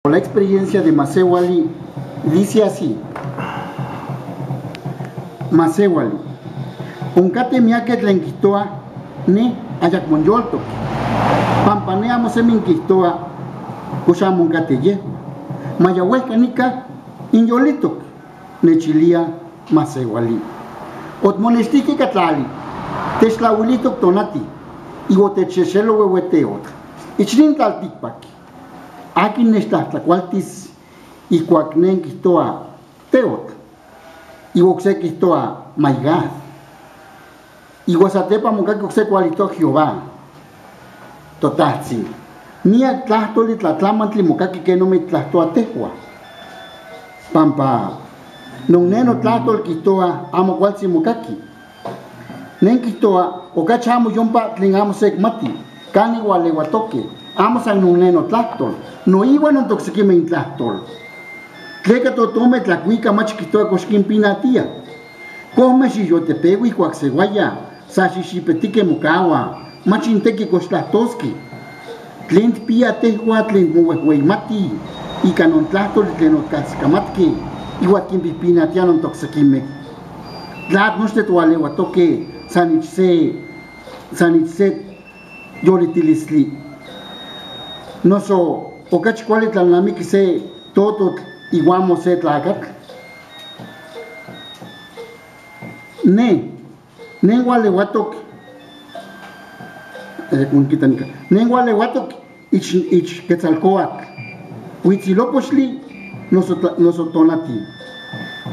La experiencia de Masewali dice así: Masewali, uncate miaket lenquitoa ne ayacmonyolto, pampaneamos eminquitoa, cuchamuncate ye, mayahuesca nica inyolito, nechilia Masewali. Otmonestiki catlali, teslawilito tonati, y otechechelo huehueteot, ichlin taltikpaki. Aquí nesta cualtis y cuacnen quistoa teot y voxe quistoa maigaz y guasatepa monca que oxe cualito Jehová totatzi ni a tlahtoli tlatlamantli monca que no me tlahtoa tehua pampa non neno tlahtol quistoa amo cualzi mocaki nen quistoa ocachamo yompa tlingamos sekmati cani gualeguatoque amo san non neno tlahtol no iba no toxiquime en tlahtol. Tleca totome tlacuica machquitoa cosquín pinatia. Come si yo te pego y cuaxeguaya, sachichipetique mocawa, machintequi costlahtoski. Tlent pia tehua tlent muehuehueimati, y canon tlahtol tlenot cascamatki, y huatquín pinatia non toxiquime. Tlat noste toalewatoque, sanitse, yoritilisli. No so. Ocachi cuali tlalnami que se todo iguamo se tlacat. Ne gualeguatok ich quetzalcoatl. Huitzilopochtli nosotonati.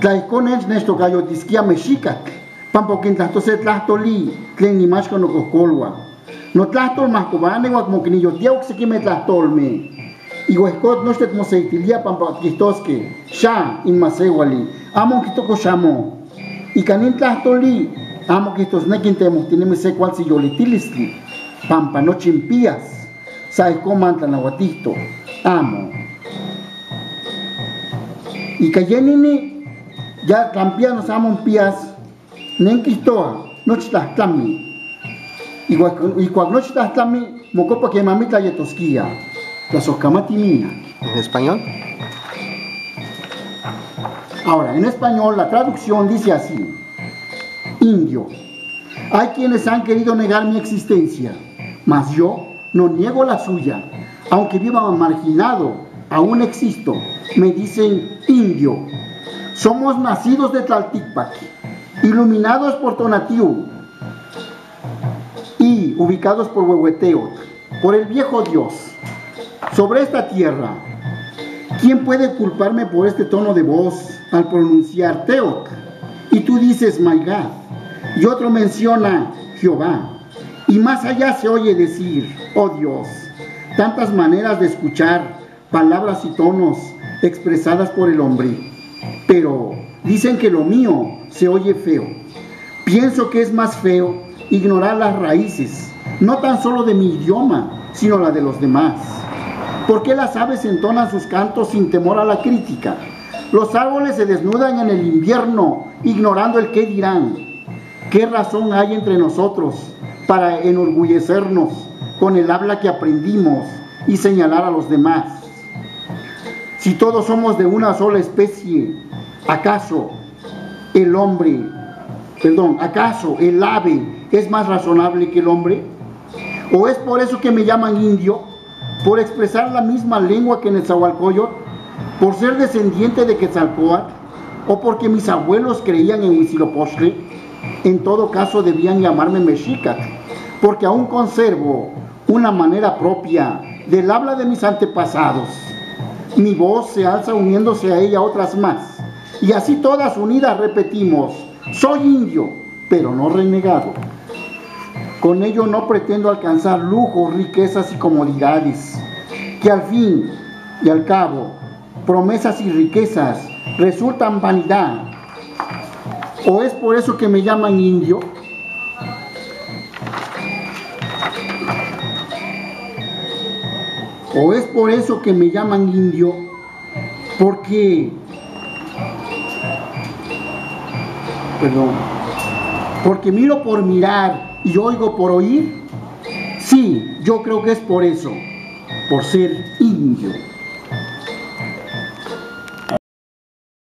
Tlaicon nesto gallotisquia mexicac. Pampoquin tlahtose tlahtoli, tlen nimashko no cocolua. No tlahtol mascobane guacmoquinillo tiauc sequime tlahtolme. Y huescot no esté como se itilia pampa quistosque, sha in Masewali, amo quitoko shamo, y canin tlahtoli, amo quistos nequin temos, tenemos se cual si yolitilisli, pampa no chimpías, sabes cómo antanahuatisto, amo. Y cayenini, ya tlampianos amo pías, nen quistoa, no chitahtami, y cuac no chitahtami, mocopa que mamita yetosquia. La soscamati mía. ¿En español? Ahora, en español la traducción dice así: indio. Hay quienes han querido negar mi existencia, mas yo no niego la suya. Aunque viva marginado, aún existo. Me dicen indio. Somos nacidos de Tlaltikpac, iluminados por Tonatiuh y ubicados por Huehueteot, por el viejo Dios. Sobre esta tierra, ¿quién puede culparme por este tono de voz al pronunciar Teot? Y tú dices Maigad, y otro menciona Jehová, y más allá se oye decir, oh Dios, tantas maneras de escuchar palabras y tonos expresadas por el hombre, pero dicen que lo mío se oye feo. Pienso que es más feo ignorar las raíces, no tan solo de mi idioma, sino la de los demás. ¿Por qué las aves entonan sus cantos sin temor a la crítica? Los árboles se desnudan en el invierno, ignorando el qué dirán. ¿Qué razón hay entre nosotros para enorgullecernos con el habla que aprendimos y señalar a los demás? Si todos somos de una sola especie, ¿acaso el ave es más razonable que el hombre? ¿O es por eso que me llaman indio? ¿Por expresar la misma lengua que Netzahualcoyotl? ¿Por ser descendiente de Quetzalcóatl? ¿O porque mis abuelos creían en Huitzilopochtli? En todo caso debían llamarme Mexica, porque aún conservo una manera propia del habla de mis antepasados. Mi voz se alza uniéndose a ella otras más, y así todas unidas repetimos: soy indio, pero no renegado. Con ello no pretendo alcanzar lujos, riquezas y comodidades, que al fin y al cabo, promesas y riquezas resultan vanidad. ¿O es por eso que me llaman indio? ¿O es por eso que me llaman indio? Porque miro por mirar y oigo por oír. Sí, yo creo que es por eso, por ser indio.